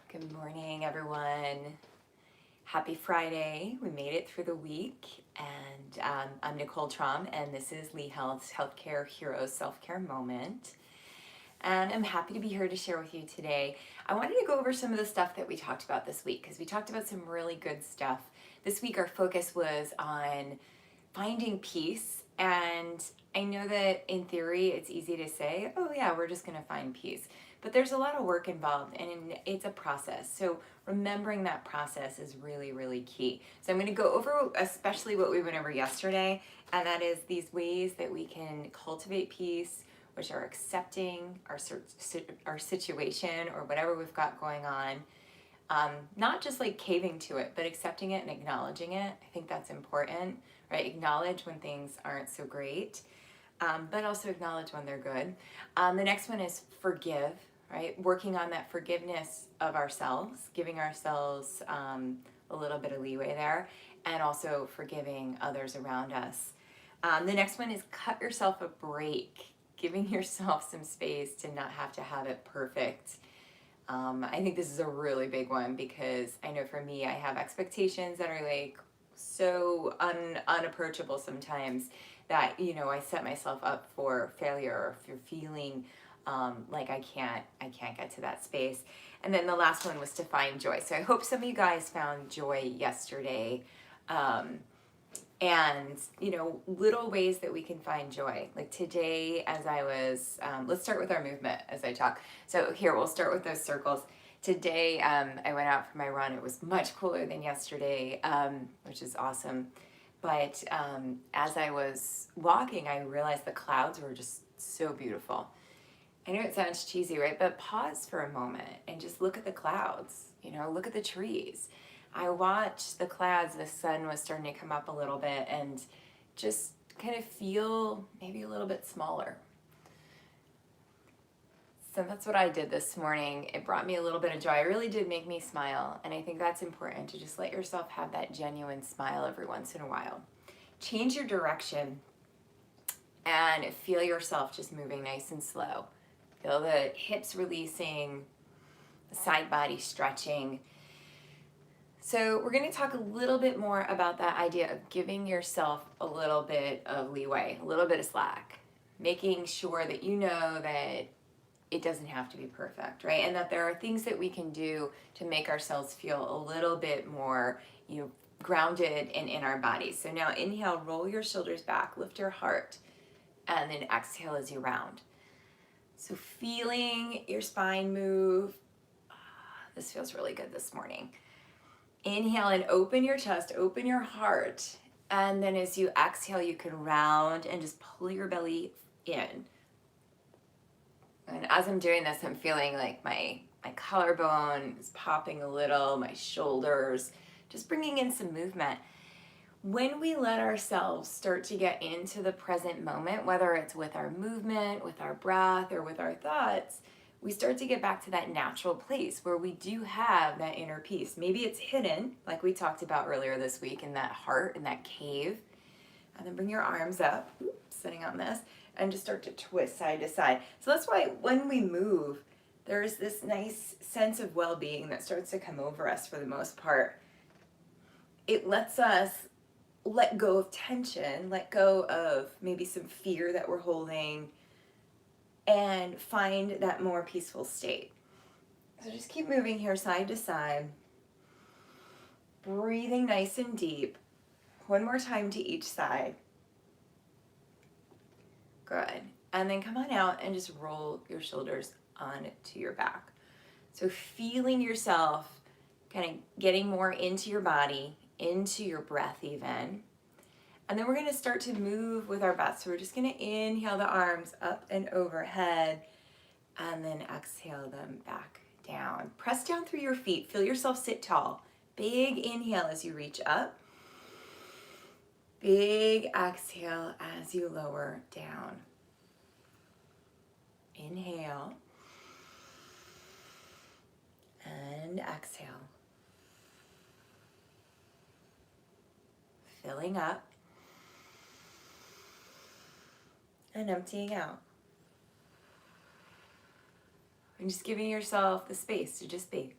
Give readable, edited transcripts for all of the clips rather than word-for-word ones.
Good morning, everyone. Happy Friday. We made it through the week, and I'm Nicole Traum, and this is Lee Health's Healthcare Heroes Self-Care Moment. And I'm happy to be here to share with you today. I wanted to go over some of the stuff that we talked about this week, because we talked about some really good stuff. This week, our focus was on finding peace, and I know that in theory, it's easy to say, oh yeah, we're just gonna find peace. But there's a lot of work involved, and it's a process. So remembering that process is really, really key. So I'm going to go over especially what we went over yesterday, and that is these ways that we can cultivate peace, which are accepting our situation or whatever we've got going on. Not just like caving to it, but accepting it and acknowledging it. I think that's important, right? Acknowledge when things aren't so great. But also acknowledge when they're good. The next one is forgive, right? Working on that forgiveness of ourselves, giving ourselves a little bit of leeway there, and also forgiving others around us. The next one is cut yourself a break, giving yourself some space to not have to have it perfect. I think this is a really big one because I know for me, I have expectations that are like so unapproachable sometimes that, I set myself up for failure or for feeling like I can't get to that space. And then the last one was to find joy. So I hope some of you guys found joy yesterday. And, little ways that we can find joy. Like today, as I was, let's start with our movement as I talk. So here, we'll start with those circles. Today, I went out for my run. It was much cooler than yesterday, which is awesome. But as I was walking, I realized the clouds were just so beautiful. I know it sounds cheesy, right? But pause for a moment and just look at the clouds, look at the trees. I watched the clouds, the sun was starting to come up a little bit, and just kind of feel maybe a little bit smaller. So that's what I did this morning. It brought me a little bit of joy. It really did make me smile, and I think that's important, to just let yourself have that genuine smile every once in a while. Change your direction and feel yourself just moving nice and slow. Feel the hips releasing, the side body stretching. So we're going to talk a little bit more about that idea of giving yourself a little bit of leeway, a little bit of slack, making sure that you know that it doesn't have to be perfect, right? And that there are things that we can do to make ourselves feel a little bit more, grounded and in our bodies. So now inhale, roll your shoulders back, lift your heart, and then exhale as you round. So feeling your spine move. This feels really good this morning. Inhale and open your chest, open your heart. And then as you exhale, you can round and just pull your belly in. And as I'm doing this, I'm feeling like my collarbone is popping a little, my shoulders, just bringing in some movement. When we let ourselves start to get into the present moment, whether it's with our movement, with our breath, or with our thoughts, we start to get back to that natural place where we do have that inner peace. Maybe it's hidden, like we talked about earlier this week, in that heart, in that cave. And then bring your arms up, sitting on this, and just start to twist side to side. So that's why when we move, there's this nice sense of well-being that starts to come over us for the most part. It lets us let go of tension, let go of maybe some fear that we're holding, and find that more peaceful state. So just keep moving here side to side, breathing nice and deep. One more time to each side. Good. And then come on out and just roll your shoulders onto your back. So feeling yourself kind of getting more into your body, into your breath even. And then we're going to start to move with our breath. So we're just going to inhale the arms up and overhead, and then exhale them back down. Press down through your feet. Feel yourself sit tall. Big inhale as you reach up. Big exhale as you lower down. Inhale. And exhale. Filling up. And emptying out. And just giving yourself the space to just be.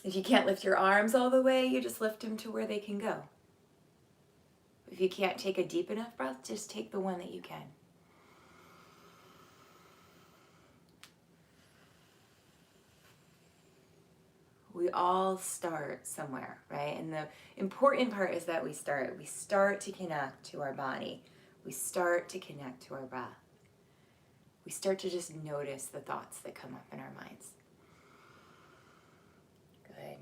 If you can't lift your arms all the way, you just lift them to where they can go. If you can't take a deep enough breath, just take the one that you can. We all start somewhere, right? And the important part is that we start. We start to connect to our body. We start to connect to our breath. We start to just notice the thoughts that come up in our minds. Good.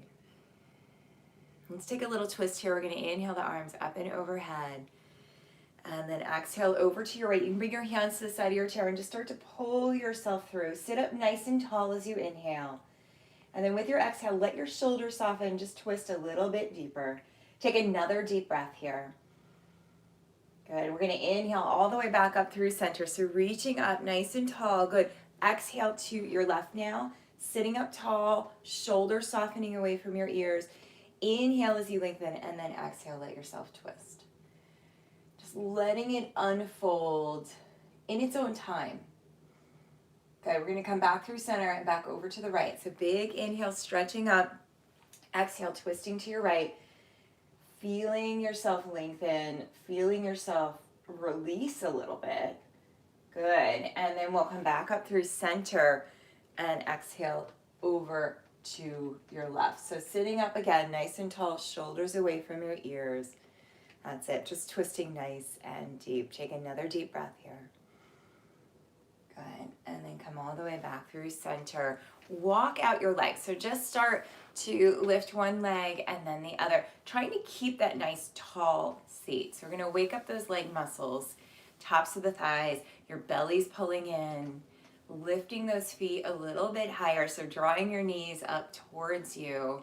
Let's take a little twist here. We're going to inhale the arms up and overhead. And then exhale over to your right. You can bring your hands to the side of your chair and just start to pull yourself through. Sit up nice and tall as you inhale. And then with your exhale, let your shoulders soften. Just twist a little bit deeper. Take another deep breath here. Good. We're going to inhale all the way back up through center. So reaching up nice and tall. Good. Exhale to your left now. Sitting up tall, shoulders softening away from your ears. Inhale as you lengthen, and then exhale, let yourself twist. Just letting it unfold in its own time. Okay, we're going to come back through center and back over to the right. So big inhale, stretching up. Exhale, twisting to your right. Feeling yourself lengthen. Feeling yourself release a little bit. Good. And then we'll come back up through center and exhale over to your left. So sitting up again, nice and tall, shoulders away from your ears. That's it. Just twisting nice and deep. Take another deep breath here. Good. And then come all the way back through center. Walk out your legs. So just start to lift one leg and then the other. Trying to keep that nice tall seat. So we're going to wake up those leg muscles, tops of the thighs, your belly's pulling in, lifting those feet a little bit higher. So drawing your knees up towards you.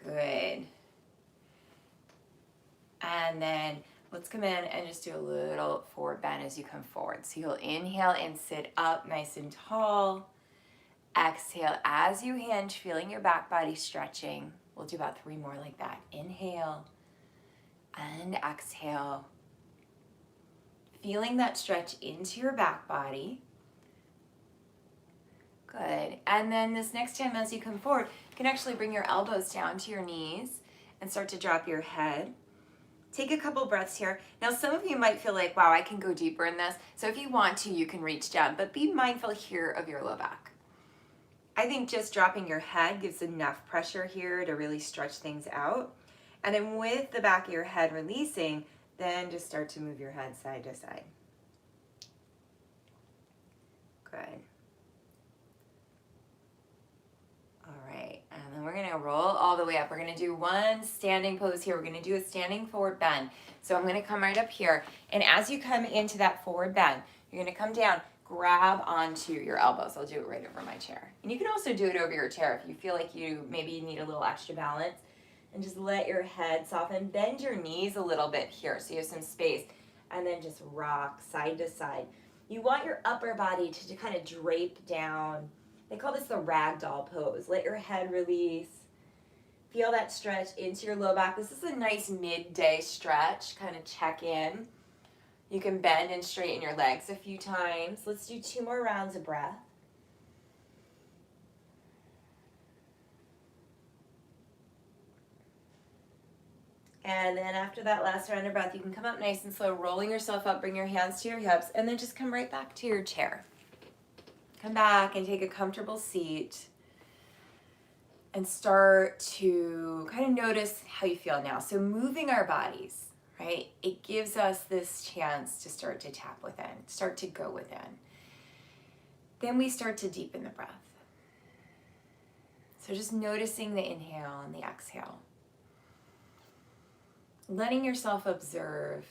Good. And then let's come in and just do a little forward bend as you come forward. So you'll inhale and sit up nice and tall. Exhale as you hinge, feeling your back body stretching. We'll do about 3 more like that. Inhale and exhale. Feeling that stretch into your back body. Good. And then this next time as you come forward, you can actually bring your elbows down to your knees and start to drop your head. Take a couple breaths here. Now, some of you might feel like, wow, I can go deeper in this. So if you want to, you can reach down, but be mindful here of your low back. I think just dropping your head gives enough pressure here to really stretch things out. And then with the back of your head releasing, then just start to move your head side to side. Good. All right, and then we're gonna roll all the way up. We're gonna do one standing pose here. We're gonna do a standing forward bend. So I'm gonna come right up here, and as you come into that forward bend, you're gonna come down, grab onto your elbows. I'll do it right over my chair. And you can also do it over your chair if you feel like you maybe need a little extra balance. And just let your head soften. Bend your knees a little bit here so you have some space. And then just rock side to side. You want your upper body to kind of drape down. They call this the Ragdoll Pose. Let your head release. Feel that stretch into your low back. This is a nice midday stretch. Kind of check in. You can bend and straighten your legs a few times. Let's do 2 more rounds of breath. And then after that last round of breath, you can come up nice and slow, rolling yourself up, bring your hands to your hips, and then just come right back to your chair. Come back and take a comfortable seat and start to kind of notice how you feel now. So moving our bodies, right? It gives us this chance to start to tap within, start to go within. Then we start to deepen the breath. So just noticing the inhale and the exhale. Letting yourself observe.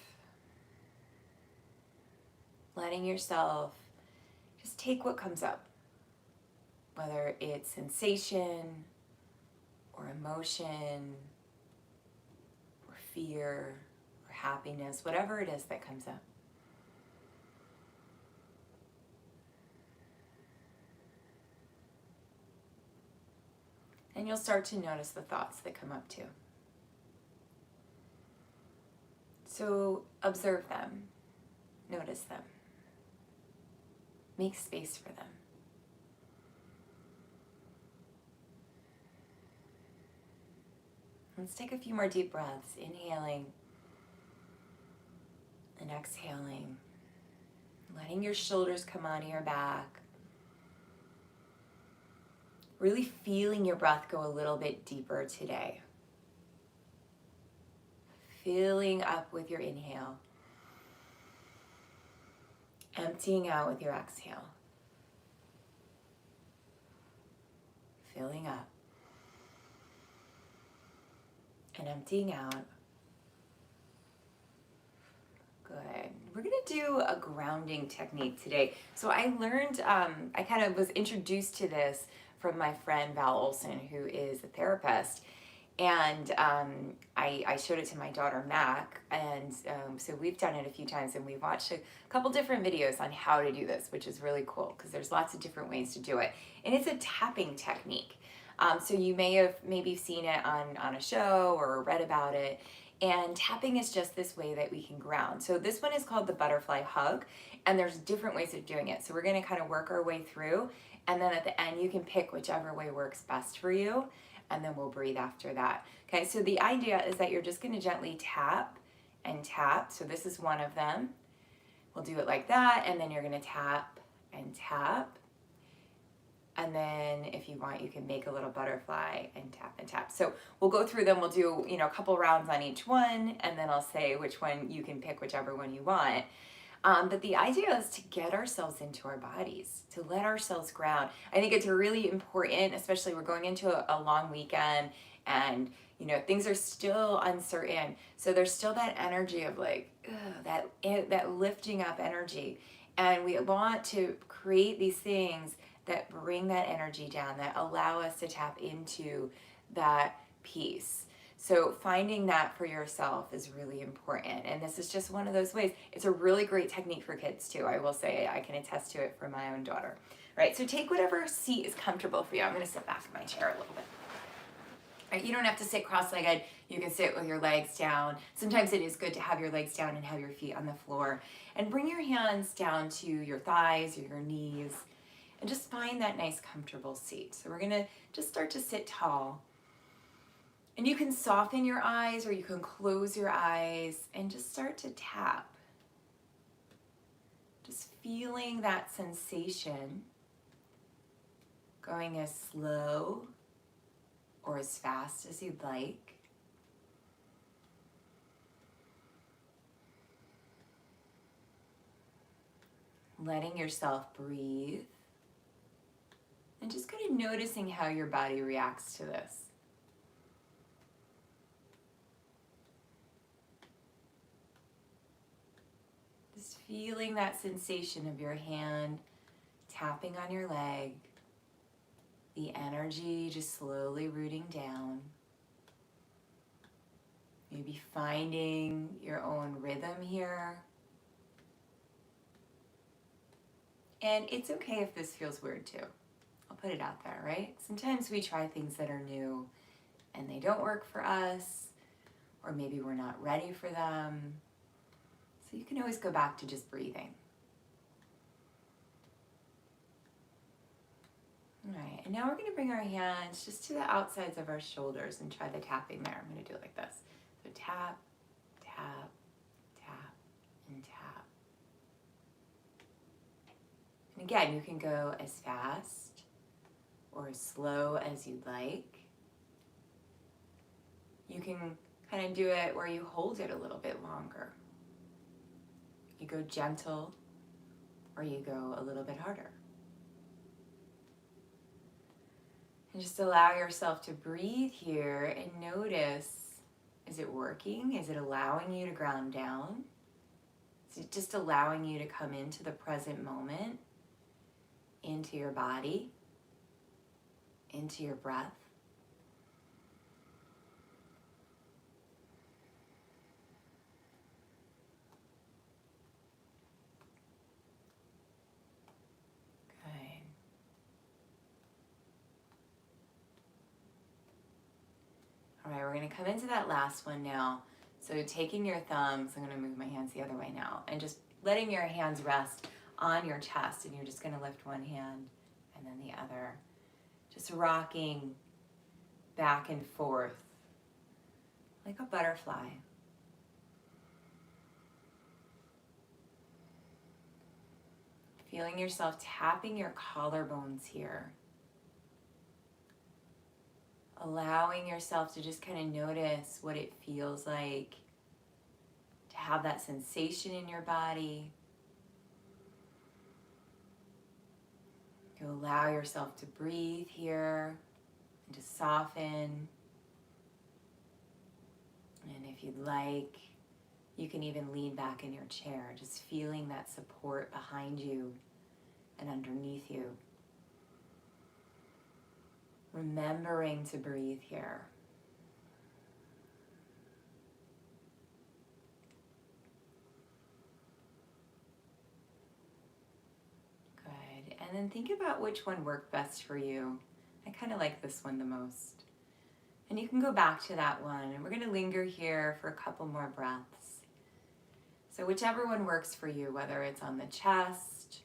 Letting yourself just take what comes up. Whether it's sensation or emotion or fear or happiness, whatever it is that comes up. And you'll start to notice the thoughts that come up too. So observe them, notice them, make space for them. Let's take a few more deep breaths, inhaling and exhaling, letting your shoulders come onto your back. Really feeling your breath go a little bit deeper today. Filling up with your inhale. Emptying out with your exhale. Filling up. And emptying out. Good. We're going to do a grounding technique today. So I learned, I kind of was introduced to this from my friend Val Olson, who is a therapist. And I showed it to my daughter Mac, and so we've done it a few times, and we've watched a couple different videos on how to do this, which is really cool because there's lots of different ways to do it. And it's a tapping technique. So you may have maybe seen it on a show or read about it. And tapping is just this way that we can ground. So this one is called the butterfly hug, and there's different ways of doing it. So we're going to kind of work our way through, and then at the end you can pick whichever way works best for you, and then we'll breathe after that. Okay, so the idea is that you're just going to gently tap and tap. So this is one of them. We'll do it like that, and then you're going to tap and tap. And then if you want, you can make a little butterfly and tap and tap. So we'll go through them. We'll do, a couple rounds on each one, and then I'll say which one you can pick, whichever one you want. But the idea is to get ourselves into our bodies, to let ourselves ground. I think it's really important, especially we're going into a long weekend, and things are still uncertain. So there's still that energy of like, that lifting up energy. And we want to create these things that bring that energy down, that allow us to tap into that peace. So finding that for yourself is really important. And this is just one of those ways. It's a really great technique for kids too. I will say, I can attest to it for my own daughter. All right, so take whatever seat is comfortable for you. I'm gonna sit back in my chair a little bit. All right, you don't have to sit cross-legged. You can sit with your legs down. Sometimes it is good to have your legs down and have your feet on the floor. And bring your hands down to your thighs or your knees, and just find that nice comfortable seat. So we're gonna just start to sit tall. And you can soften your eyes or you can close your eyes and just start to tap. Just feeling that sensation, going as slow or as fast as you'd like. Letting yourself breathe. And just kind of noticing how your body reacts to this. Just feeling that sensation of your hand tapping on your leg, the energy just slowly rooting down. Maybe finding your own rhythm here. And it's okay if this feels weird too. I'll put it out there, right? Sometimes we try things that are new and they don't work for us, or maybe we're not ready for them. So you can always go back to just breathing. All right, and now we're gonna bring our hands just to the outsides of our shoulders and try the tapping there. I'm gonna do it like this. So tap, tap, tap, and tap. And again, you can go as fast or as slow as you'd like. You can kind of do it where you hold it a little bit longer. You go gentle or you go a little bit harder. And just allow yourself to breathe here and notice, is it working? Is it allowing you to ground down? Is it just allowing you to come into the present moment, into your body, into your breath? Good. All right, we're going to come into that last one now. So taking your thumbs, I'm going to move my hands the other way now, and just letting your hands rest on your chest, and you're just going to lift one hand and then the other. Just rocking back and forth like a butterfly. Feeling yourself tapping your collarbones here. Allowing yourself to just kind of notice what it feels like to have that sensation in your body. You allow yourself to breathe here and to soften. And if you'd like, you can even lean back in your chair, just feeling that support behind you and underneath you. Remembering to breathe here. Good. And then think about which one worked best for you. I kind of like this one the most. And you can go back to that one. And we're going to linger here for a couple more breaths. So whichever one works for you, whether it's on the chest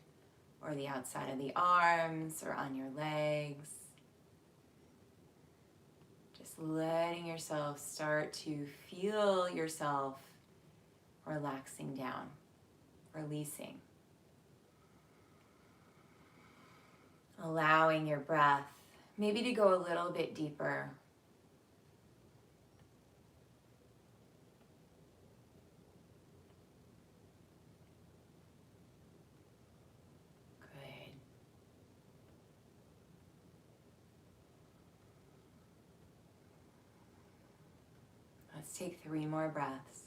or the outside of the arms or on your legs. Just letting yourself start to feel yourself relaxing down, releasing. Allowing your breath maybe to go a little bit deeper. Good. Let's take 3 more breaths.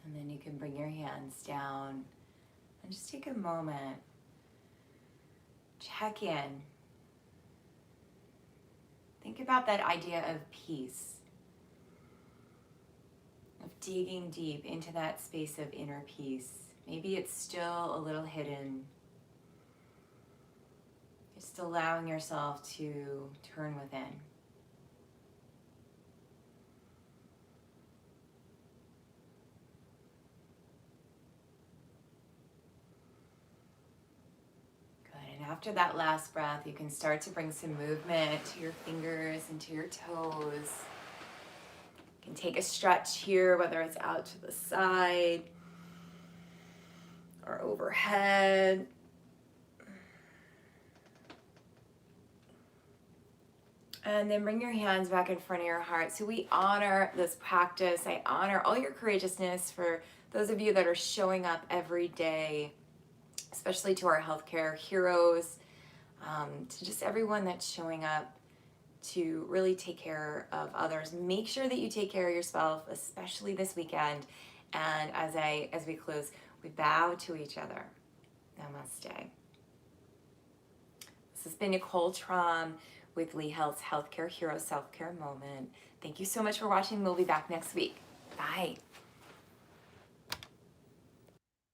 And then you can bring your hands down and just take a moment. Check in. Think about that idea of peace, of digging deep into that space of inner peace. Maybe it's still a little hidden. Just allowing yourself to turn within. After that last breath, you can start to bring some movement to your fingers and to your toes. You can take a stretch here, whether it's out to the side or overhead. And then bring your hands back in front of your heart. So we honor this practice. I honor all your courageousness for those of you that are showing up every day, especially to our healthcare heroes, to just everyone that's showing up to really take care of others. Make sure that you take care of yourself, especially this weekend. And as we close, we bow to each other. Namaste. This has been Nicole Traum with Lee Health's Healthcare Hero Self-Care Moment. Thank you so much for watching. We'll be back next week. Bye.